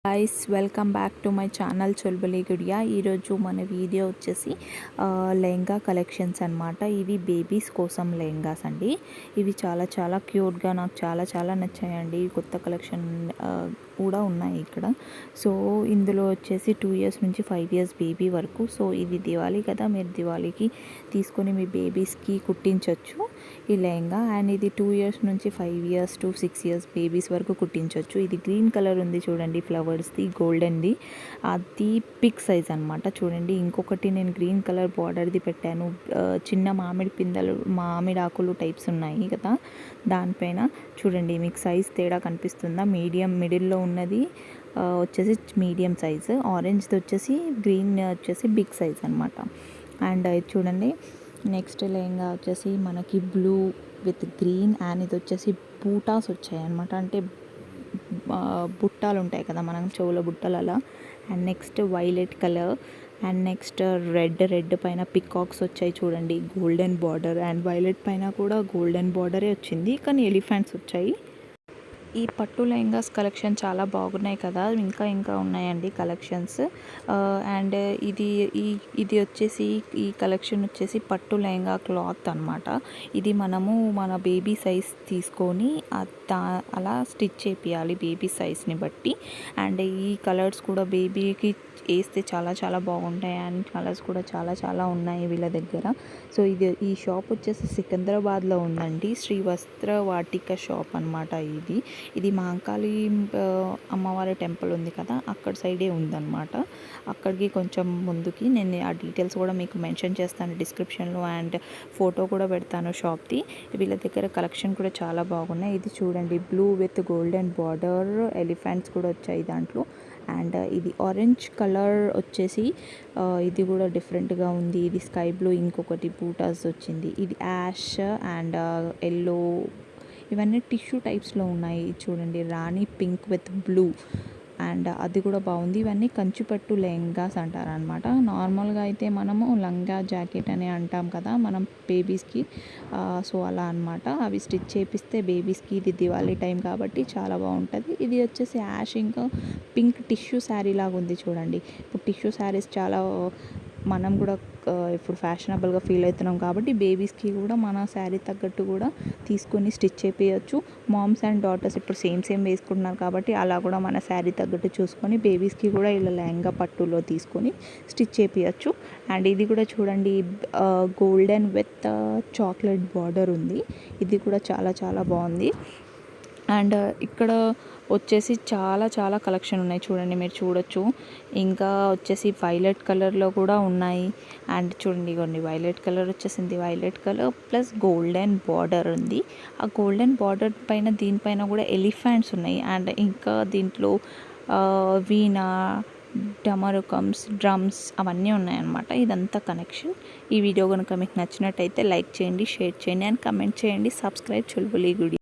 Guys welcome back to my channel Chulbuli Gudiya. ఈరోజు మన video వచ్చేసి లెహంగా కలెక్షన్స్ అనమాట. ఇవి బేబీస్ కోసం లెహంగాస్ అండి. ఇవి చాలా చాలా క్యూట్గా నాకు చాలా చాలా నచ్చాయండి. కొత్త కలెక్షన్ కూడా ఉన్నాయి ఇక్కడ. సో ఇందులో వచ్చేసి 2 years నుంచి 5 years బేబీ వరకు. సో ఇది దివాళీ కదా, మీరు దివాళీకి తీసుకొని మీ బేబీస్కి కుట్టించవచ్చు ఈ లెహంగా. అండ్ ఇది 2 years నుంచి 5 years to 6 years బేబీస్ వరకు కుట్టించవచ్చు. ఇది గ్రీన్ కలర్ ఉంది చూడండి, ఫ్లవర్స్ది, గోల్డెన్ది. అది పిక్ సైజ్ అనమాట. చూడండి, ఇంకొకటి నేను గ్రీన్ కలర్ బార్డర్ది పెట్టాను. చిన్న మామిడి పిందెలు, మామిడి ఆకులు టైప్స్ ఉన్నాయి కదా, దానిపైన చూడండి మీకు సైజ్ తేడా కనిపిస్తుందా? మీడియం మిడిల్లో ఉన్నది వచ్చేసి మీడియం సైజు, ఆరెంజ్ది వచ్చేసి, గ్రీన్ వచ్చేసి బిగ్ సైజ్ అనమాట. అండ్ ఇది చూడండి, నెక్స్ట్ లెహంగా వచ్చేసి మనకి బ్లూ విత్ గ్రీన్. అండ్ ఇది వచ్చేసి బూటాస్ వచ్చాయి అనమాట, అంటే బుట్టాలు ఉంటాయి కదా మనం చెవుల బుట్టలు అలా. And next violet colour. And next red పైన పికాక్స్ వచ్చాయి చూడండి, గోల్డెన్ బార్డర్. అండ్ వైలెట్ పైన కూడా గోల్డెన్ బార్డరే వచ్చింది, కానీ ఎలిఫెంట్స్ వచ్చాయి. ఈ పట్టు లెహంగాస్ కలెక్షన్ చాలా బాగున్నాయి కదా, ఇంకా ఉన్నాయండి కలెక్షన్స్. అండ్ ఇది వచ్చేసి, ఈ కలెక్షన్ వచ్చేసి పట్టు లెహంగా క్లాత్ అనమాట. ఇది మనము మన బేబీ సైజ్ తీసుకొని అలా స్టిచ్ చేపియాలి బేబీ సైజ్ని బట్టి. అండ్ ఈ కలర్స్ కూడా బేబీకి వేస్తే చాలా చాలా బాగుంటాయి. అండ్ కలర్స్ కూడా చాలా చాలా ఉన్నాయి వీళ్ళ దగ్గర. సో ఈ షాప్ వచ్చేసి సికింద్రాబాద్లో ఉందండి, శ్రీ వస్త్ర వాటిక షాప్ అనమాట. ఇది మహంకాళి అమ్మవారి టెంపుల్ ఉంది కదా, అక్కడ సైడే ఉందన్నమాట. అక్కడికి కొంచెం ముందుకి నేను ఆ డీటెయిల్స్ కూడా మీకు మెన్షన్ చేస్తాను డిస్క్రిప్షన్లో, అండ్ ఫోటో కూడా పెడతాను షాప్ది. వీళ్ళ దగ్గర కలెక్షన్ కూడా చాలా బాగున్నాయి. ఇది చూడండి, blue with golden border, elephants కూడా వచ్చాయి దాంట్లో. అండ్ ఇది ఆరెంజ్ కలర్ వచ్చేసి ఇది కూడా డిఫరెంట్గా ఉంది. ఇది స్కై బ్లూ, ఇంకొకటి బూటాస్ వచ్చింది. ఇది యాష్ అండ్ ఎల్లో, ఇవన్నీ టిష్యూ టైప్స్లో ఉన్నాయి చూడండి. రాణి పింక్ విత్ బ్లూ, అండ్ అది కూడా బాగుంది. ఇవన్నీ కంచిపట్టు లెహంగాస్ అంటారనమాట. నార్మల్గా అయితే మనము లంగా జాకెట్ అని అంటాం కదా మనం బేబీస్కి. సో అలా అనమాట. అవి స్టిచ్ చేపిస్తే బేబీస్కి, ఇది దివాళీ టైం కాబట్టి చాలా బాగుంటుంది. ఇది వచ్చేసి యాష్ ఇంకా పింక్ టిష్యూ శారీ లాగా ఉంది చూడండి. ఇప్పుడు టిష్యూ శారీస్ చాలా మనం కూడా ఇప్పుడు ఫ్యాషనబుల్గా ఫీల్ అవుతున్నాం కాబట్టి బేబీస్కి కూడా మన శారీ తగ్గట్టు కూడా తీసుకొని స్టిచ్ చేపించవచ్చు. మామ్స్ అండ్ డాటర్స్ ఇప్పుడు సేమ్ వేసుకుంటున్నారు కాబట్టి అలా కూడా మన శారీ తగ్గట్టు చూసుకొని బేబీస్కి కూడా ఇలా లెహంగా పట్టులో తీసుకొని స్టిచ్ చేపించవచ్చు. అండ్ ఇది కూడా చూడండి, గోల్డెన్ విత్ చాక్లెట్ బార్డర్ ఉంది. ఇది కూడా చాలా చాలా బాగుంది. అండ్ ఇక్కడ వచ్చేసి చాలా చాలా కలెక్షన్ ఉన్నాయి చూడండి, మీరు చూడొచ్చు. ఇంకా వచ్చేసి వైలెట్ కలర్లో కూడా ఉన్నాయి. అండ్ చూడండి, ఇవ్వండి వైలెట్ కలర్ వచ్చేసింది. Violet colour plus golden border ఉంది. ఆ గోల్డెన్ బార్డర్ పైన దీనిపైన కూడా ఎలిఫెంట్స్ ఉన్నాయి. అండ్ ఇంకా దీంట్లో వీణా, డమరుకమ్స్, డ్రమ్స్ అవన్నీ ఉన్నాయన్నమాట. ఇదంతా కనెక్షన్. ఈ వీడియో కనుక మీకు నచ్చినట్టయితే లైక్ చేయండి, షేర్ చేయండి, అండ్ కమెంట్ చేయండి. సబ్స్క్రైబ్ చుల్బులి గుడి.